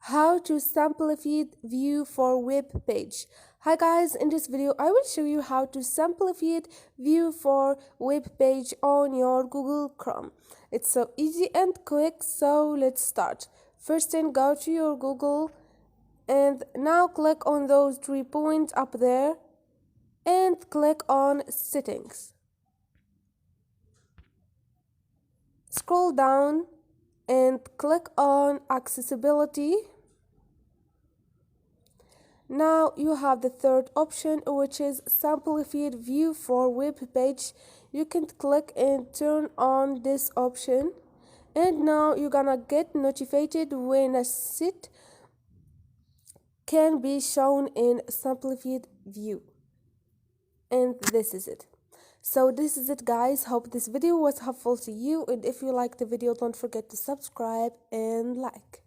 How to simplify view for web page. Hi guys, in this video I will show you how to simplify view for web page on your Google Chrome. It's so easy and quick, so let's start. First thing, go to your Google and now click on those 3 points up there and click on settings. Scroll down and click on accessibility. Now you have the third option, which is simplified view for web page. You can click and turn on this option, and now you're gonna get notified when a site can be shown in simplified view. And this is it. So this is it guys. Hope this video was helpful to you, and if you like the video, don't forget to subscribe and like.